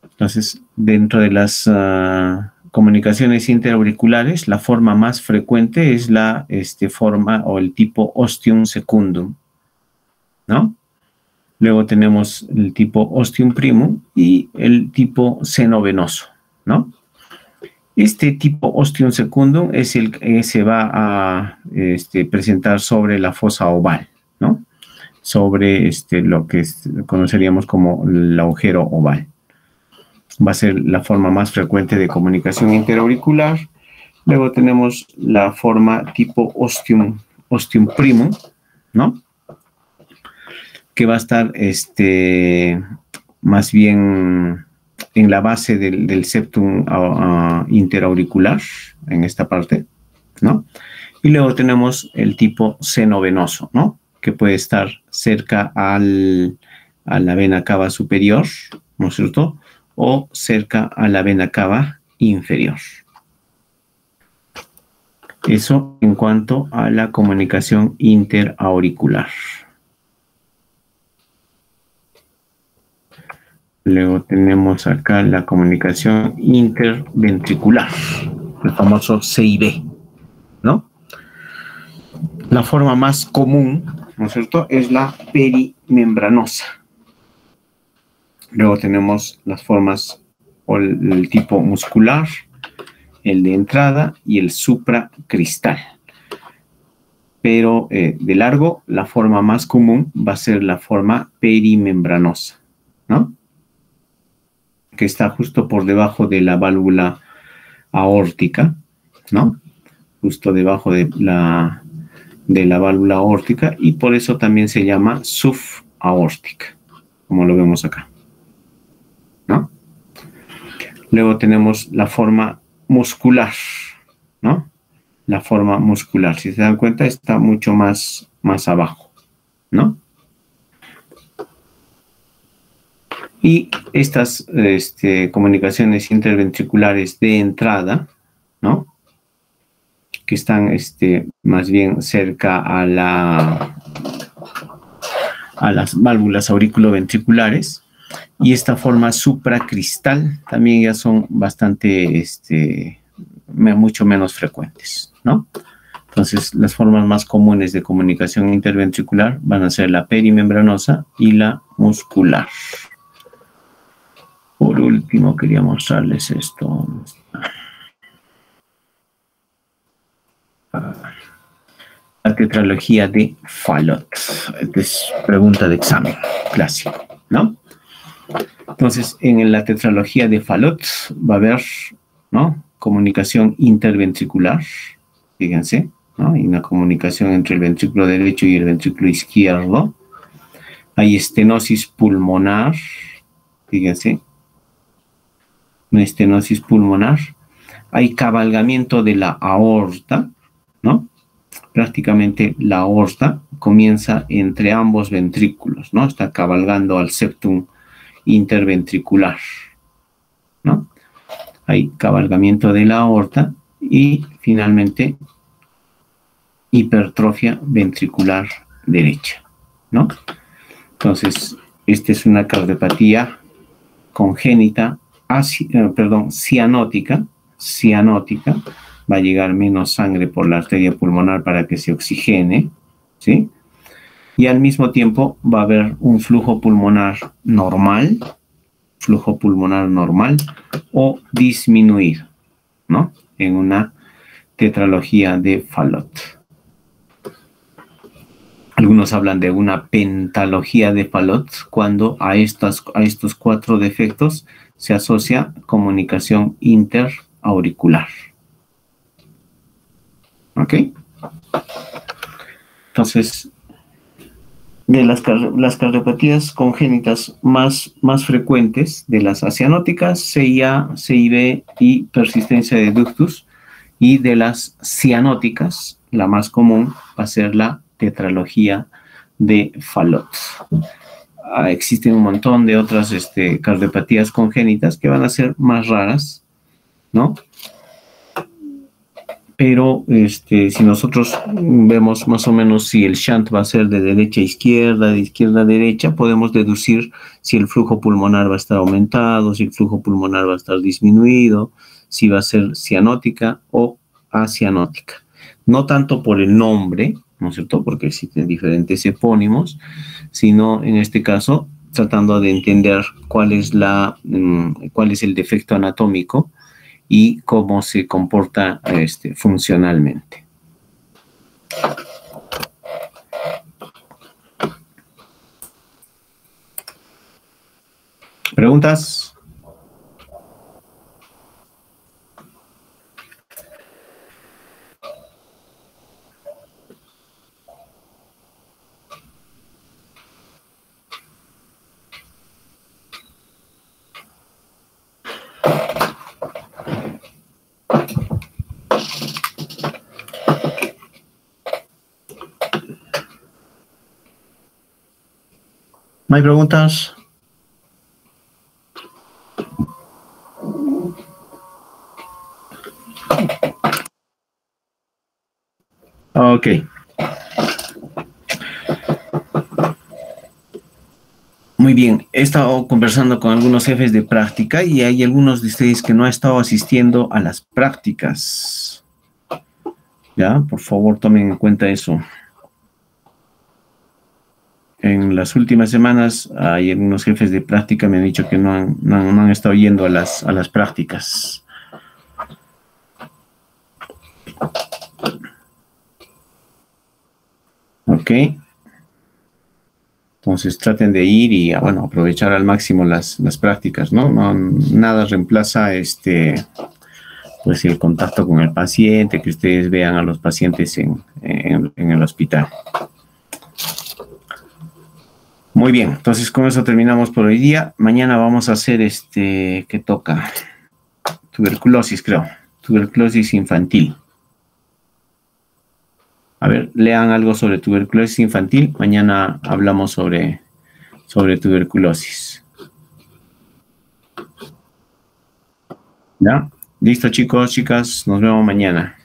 Entonces, dentro de las comunicaciones interauriculares, la forma más frecuente es la forma o el tipo ostium secundum, ¿no? Luego tenemos el tipo ostium primum y el tipo seno venoso, ¿no? Este tipo ostium secundum es el que se va a presentar sobre la fosa oval, ¿no? Sobre lo que conoceríamos como el agujero oval. Va a ser la forma más frecuente de comunicación interauricular. Luego tenemos la forma tipo ostium primum, ¿no?, que va a estar más bien en la base del septum interauricular, en esta parte, ¿no? Y luego tenemos el tipo seno venoso, ¿no?, que puede estar cerca a la vena cava superior, ¿no es cierto?, o cerca a la vena cava inferior. Eso en cuanto a la comunicación interauricular. Luego tenemos acá la comunicación interventricular, el famoso CIV, ¿no? La forma más común, ¿no es cierto?, es la perimembranosa. Luego tenemos las formas o el tipo muscular, el de entrada y el supracristal. Pero de largo, la forma más común va a ser la forma perimembranosa, ¿no?, que está justo por debajo de la válvula aórtica, ¿no? Justo debajo de la válvula aórtica, y por eso también se llama subaórtica, como lo vemos acá, ¿no? Luego tenemos la forma muscular, ¿no? La forma muscular, si se dan cuenta, está mucho más abajo, ¿no? Y estas comunicaciones interventriculares de entrada, ¿no?, que están más bien cerca a las válvulas auriculoventriculares, y esta forma supracristal también ya son bastante, mucho menos frecuentes, ¿no? Entonces, las formas más comunes de comunicación interventricular van a ser la perimembranosa y la muscular. Por último, quería mostrarles esto. La tetralogía de Fallot. Esta es pregunta de examen clásico, ¿no? Entonces, en la tetralogía de Fallot va a haber, ¿no?, comunicación interventricular, fíjense, ¿no? Y una comunicación entre el ventrículo derecho y el ventrículo izquierdo. Hay estenosis pulmonar, fíjense, una estenosis pulmonar. Hay cabalgamiento de la aorta, ¿no? Prácticamente la aorta comienza entre ambos ventrículos, ¿no? Está cabalgando al septum interventricular, ¿no? Hay cabalgamiento de la aorta y finalmente hipertrofia ventricular derecha, ¿no? Entonces, esta es una cardiopatía congénita, cianótica, va a llegar menos sangre por la arteria pulmonar para que se oxigene, ¿sí? Y al mismo tiempo va a haber un flujo pulmonar normal o disminuido, ¿no? En una tetralogía de Fallot. Algunos hablan de una pentalogía de Fallot cuando a estos 4 defectos se asocia comunicación interauricular. ¿Ok? Entonces, de las cardiopatías congénitas más frecuentes, de las acianóticas, CIA, CIB y persistencia de ductus, y de las cianóticas, la más común va a ser la tetralogía de Fallot. Existen un montón de otras cardiopatías congénitas que van a ser más raras, ¿no? Pero si nosotros vemos más o menos si el shunt va a ser de derecha a izquierda, de izquierda a derecha, podemos deducir si el flujo pulmonar va a estar aumentado, si el flujo pulmonar va a estar disminuido, si va a ser cianótica o acianótica. No tanto por el nombre, ¿no es cierto?, porque existen diferentes epónimos, sino en este caso tratando de entender cuál es el defecto anatómico y cómo se comporta funcionalmente. ¿Preguntas? ¿No hay preguntas? Ok. Muy bien, he estado conversando con algunos jefes de práctica y hay algunos de ustedes que no han estado asistiendo a las prácticas. Ya, por favor, tomen en cuenta eso. En las últimas semanas hay algunos jefes de práctica que me han dicho que no han estado yendo a las prácticas. Ok. Entonces traten de ir y, bueno, aprovechar al máximo las prácticas, ¿no? Nada reemplaza pues el contacto con el paciente, que ustedes vean a los pacientes en el hospital. Muy bien, entonces con eso terminamos por hoy día. Mañana vamos a hacer ¿qué toca? Tuberculosis, creo. Tuberculosis infantil. A ver, lean algo sobre tuberculosis infantil. Mañana hablamos sobre tuberculosis. ¿Ya? Listo, chicos, chicas. Nos vemos mañana.